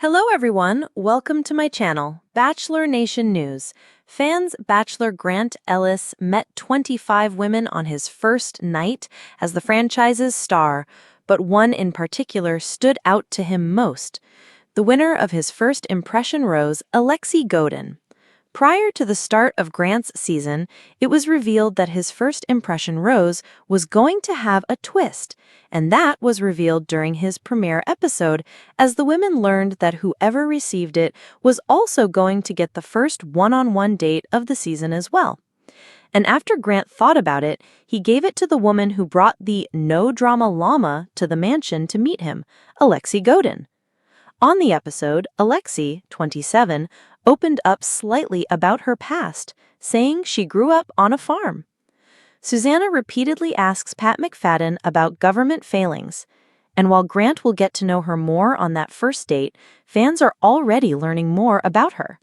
Hello everyone, welcome to my channel, Bachelor Nation News. Fans Bachelor Grant Ellis met 25 women on his first night as the franchise's star, but one in particular stood out to him most. The winner of his first impression rose, Alexe Godin. Prior to the start of Grant's season, it was revealed that his first impression rose was going to have a twist, and that was revealed during his premiere episode as the women learned that whoever received it was also going to get the first one-on-one date of the season as well. And after Grant thought about it, he gave it to the woman who brought the no-drama llama to the mansion to meet him, Alexe Godin. On the episode, Alexe, 27, opened up slightly about her past, saying she grew up on a farm. Susanna repeatedly asks Pat McFadden about government failings, and while Grant will get to know her more on that first date, fans are already learning more about her.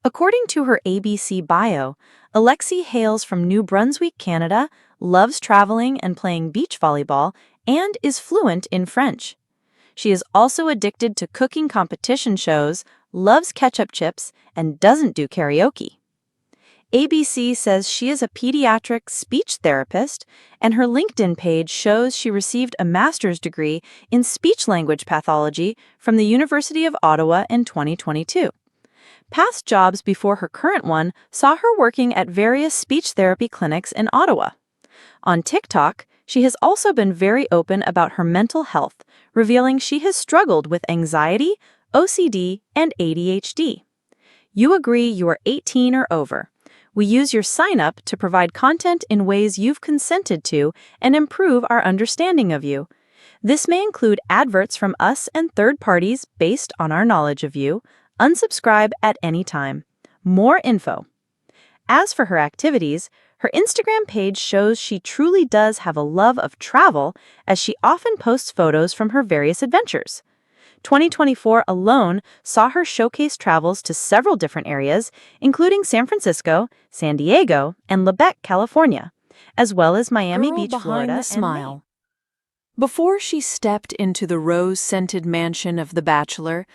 According to her ABC bio, Alexe hails from New Brunswick, Canada, loves traveling and playing beach volleyball, and is fluent in French. She is also addicted to cooking competition shows, loves ketchup chips, and doesn't do karaoke. ABC says she is a pediatric speech therapist, and her LinkedIn page shows she received a master's degree in speech-language pathology from the University of Ottawa in 2022. Past jobs before her current one saw her working at various speech therapy clinics in Ottawa. On TikTok, she has also been very open about her mental health, revealing she has struggled with anxiety, OCD, and ADHD. You agree you are 18 or over. We use your sign-up to provide content in ways you've consented to and improve our understanding of you. This may include adverts from us and third parties based on our knowledge of you. Unsubscribe at any time. More info. As for her activities, her Instagram page shows she truly does have a love of travel, as she often posts photos from her various adventures. 2024 alone saw her showcase travels to several different areas, including San Francisco, San Diego, and Lebec, California, as well as Miami Beach, Florida, and Maine. Before she stepped into the rose-scented mansion of The Bachelor,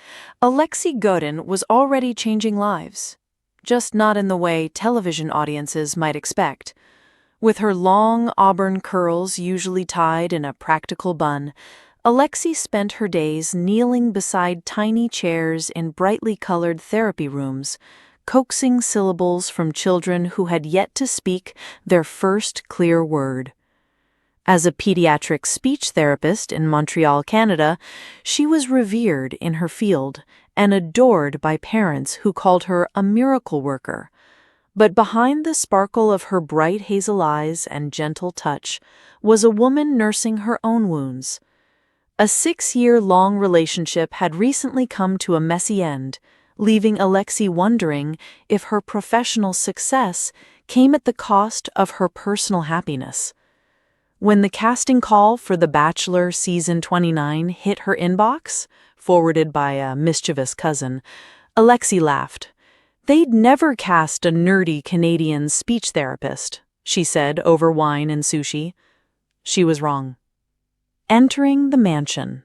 Alexe Godin was already changing lives. Just not in the way television audiences might expect. With her long auburn curls usually tied in a practical bun, Alexe spent her days kneeling beside tiny chairs in brightly colored therapy rooms, coaxing syllables from children who had yet to speak their first clear word. As a pediatric speech therapist in Montreal, Canada, she was revered in her field and adored by parents who called her a miracle worker. But behind the sparkle of her bright hazel eyes and gentle touch was a woman nursing her own wounds. A 6-year-long relationship had recently come to a messy end, leaving Alexe wondering if her professional success came at the cost of her personal happiness. When the casting call for The Bachelor Season 29 hit her inbox, forwarded by a mischievous cousin, Alexe laughed. They'd never cast a nerdy Canadian speech therapist, she said over wine and sushi. She was wrong. Entering the mansion.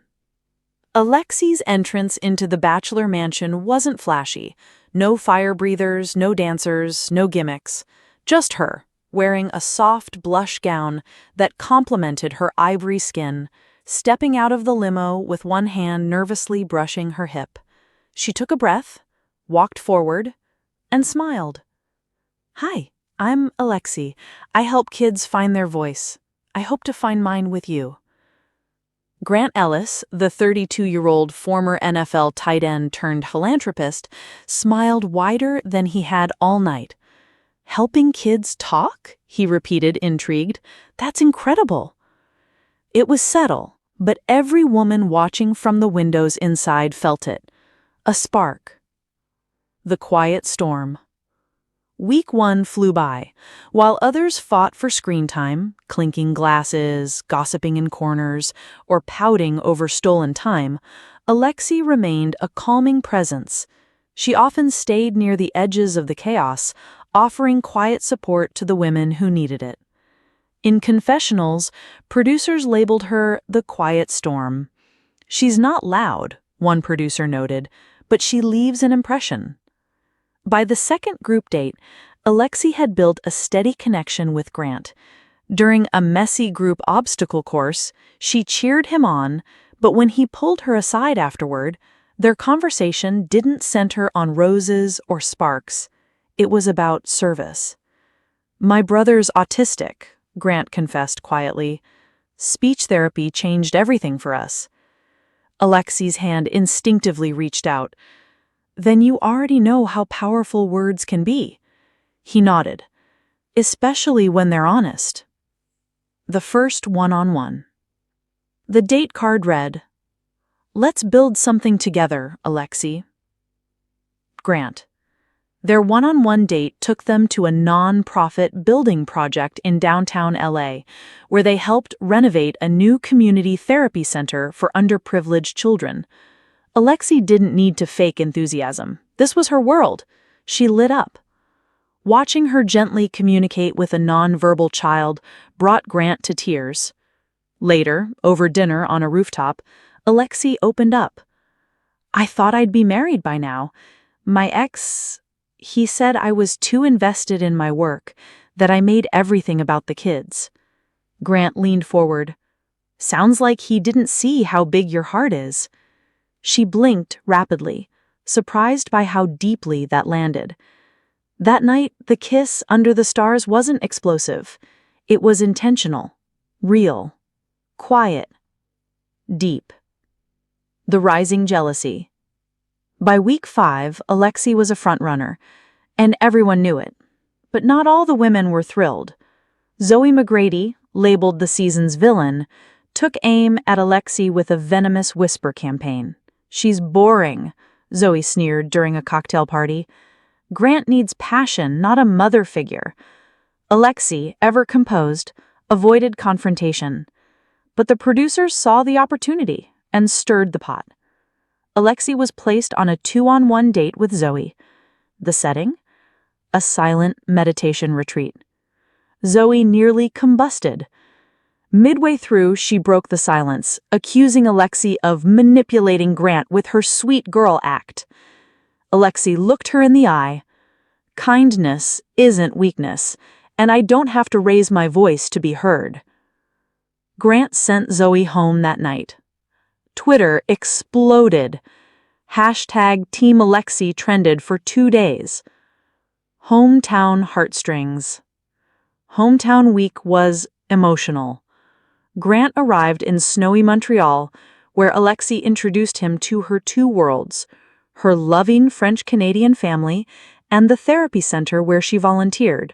Alexe's entrance into the Bachelor mansion wasn't flashy. No fire breathers, no dancers, no gimmicks. Just her, wearing a soft blush gown that complemented her ivory skin, stepping out of the limo with one hand nervously brushing her hip. She took a breath, walked forward, and smiled. "Hi, I'm Alexe. I help kids find their voice. I hope to find mine with you." Grant Ellis, the 32-year-old former NFL tight end turned philanthropist, smiled wider than he had all night. "Helping kids talk?" he repeated, intrigued. "That's incredible." It was subtle, but every woman watching from the windows inside felt it. A spark. The quiet storm. Week 1 flew by, while others fought for screen time, clinking glasses, gossiping in corners, or pouting over stolen time. Alexe remained a calming presence. She often stayed near the edges of the chaos, offering quiet support to the women who needed it. In confessionals, producers labeled her the quiet storm. "She's not loud," one producer noted, but she leaves an impression. By the second group date, Alexe had built a steady connection with Grant. During a messy group obstacle course, she cheered him on, but when he pulled her aside afterward, their conversation didn't center on roses or sparks. It was about service. "My brother's autistic," Grant confessed quietly. "Speech therapy changed everything for us." Alexe's hand instinctively reached out. "Then you already know how powerful words can be." He nodded. "Especially when they're honest." The first one-on-one. The date card read, "Let's build something together, Alexe." Grant. Their one-on-one date took them to a non-profit building project in downtown LA, where they helped renovate a new community therapy center for underprivileged children. Alexe didn't need to fake enthusiasm. This was her world. She lit up. Watching her gently communicate with a non-verbal child brought Grant to tears. Later, over dinner on a rooftop, Alexe opened up. "I thought I'd be married by now. My ex, he said I was too invested in my work, that I made everything about the kids." Grant leaned forward. "Sounds like he didn't see how big your heart is." She blinked rapidly, surprised by how deeply that landed. That night, the kiss under the stars wasn't explosive. It was intentional, real, quiet, deep. The rising jealousy. By week 5, Alexe was a frontrunner, and everyone knew it. But not all the women were thrilled. Zoe McGrady, labeled the season's villain, took aim at Alexe with a venomous whisper campaign. "She's boring," Zoe sneered during a cocktail party. "Grant needs passion, not a mother figure." Alexe, ever composed, avoided confrontation. But the producers saw the opportunity and stirred the pot. Alexe was placed on a 2-on-1 date with Zoe. The setting? A silent meditation retreat. Zoe nearly combusted. Midway through, she broke the silence, accusing Alexe of manipulating Grant with her sweet girl act. Alexe looked her in the eye. "Kindness isn't weakness, and I don't have to raise my voice to be heard." Grant sent Zoe home that night. Twitter exploded. Hashtag Team Alexe trended for 2 days. Hometown heartstrings. Hometown week was emotional. Grant arrived in snowy Montreal, where Alexe introduced him to her 2 worlds, her loving French-Canadian family and the therapy center where she volunteered.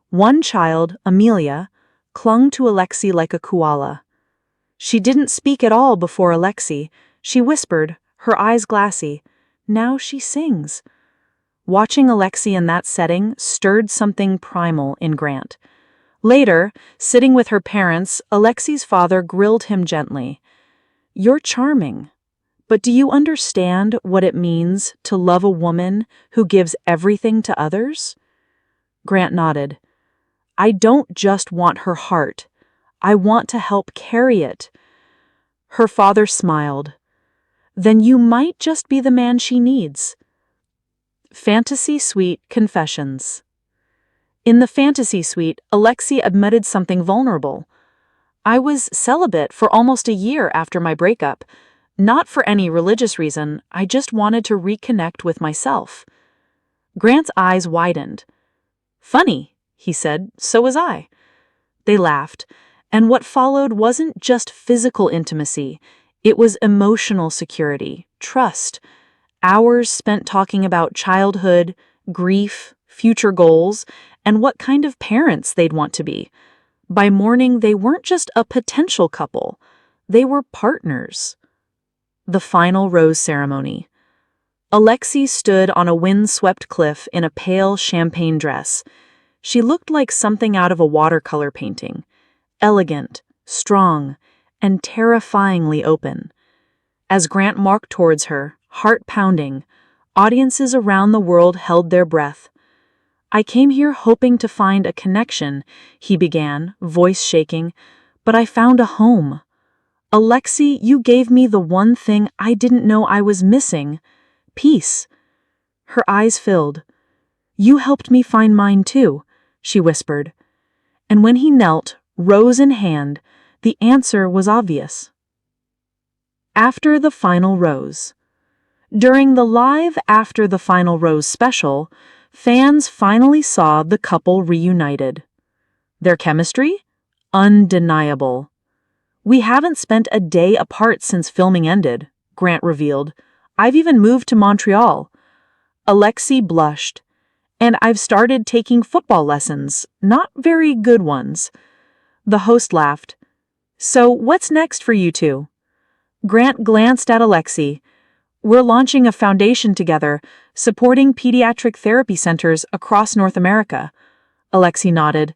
One child, Amelia, clung to Alexe like a koala. She didn't speak at all before Alexe. She whispered, her eyes glassy. Now she sings. Watching Alexe in that setting stirred something primal in Grant. Later, sitting with her parents, Alexe's father grilled him gently. "You're charming, but do you understand what it means to love a woman who gives everything to others?" Grant nodded. "I don't just want her heart. I want to help carry it." Her father smiled. "Then you might just be the man she needs." Fantasy Suite Confessions. In the fantasy suite, Alexe admitted something vulnerable. "I was celibate for almost a year after my breakup. Not for any religious reason, I just wanted to reconnect with myself." Grant's eyes widened. "Funny," he said, "so was I." They laughed, and what followed wasn't just physical intimacy, it was emotional security, trust. Hours spent talking about childhood, grief, future goals, and what kind of parents they'd want to be. By morning, they weren't just a potential couple, they were partners. The final rose ceremony. Alexe stood on a wind-swept cliff in a pale champagne dress. She looked like something out of a watercolor painting, elegant, strong, and terrifyingly open. As Grant walked towards her, heart pounding, audiences around the world held their breath. "I came here hoping to find a connection," he began, voice shaking, "but I found a home. Alexe, you gave me the one thing I didn't know I was missing, peace. Her eyes filled. "You helped me find mine too," she whispered. And when he knelt, rose in hand, the answer was obvious. After the Final Rose. During the live After the Final Rose special, fans finally saw the couple reunited. Their chemistry? Undeniable. "We haven't spent a day apart since filming ended," Grant revealed. "I've even moved to Montreal." Alexe blushed. "And I've started taking football lessons, not very good ones." The host laughed. "So what's next for you two?" Grant glanced at Alexe. "We're launching a foundation together, supporting pediatric therapy centers across North America." Alexe nodded.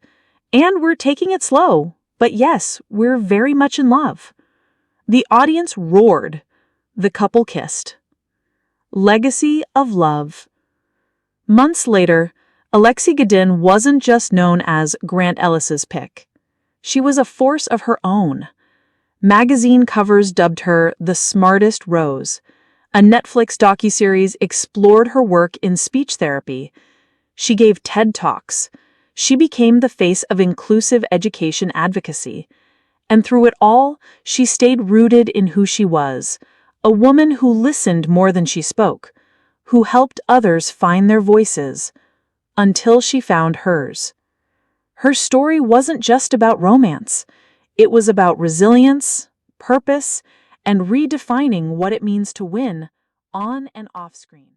"And we're taking it slow, but yes, we're very much in love." The audience roared. The couple kissed. Legacy of love. Months later, Alexe Godin wasn't just known as Grant Ellis's pick. She was a force of her own. Magazine covers dubbed her the smartest rose. A Netflix docuseries explored her work in speech therapy. She gave TED Talks. She became the face of inclusive education advocacy. And through it all, she stayed rooted in who she was, a woman who listened more than she spoke, who helped others find their voices, until she found hers. Her story wasn't just about romance. It was about resilience, purpose, and redefining what it means to win on and off screen.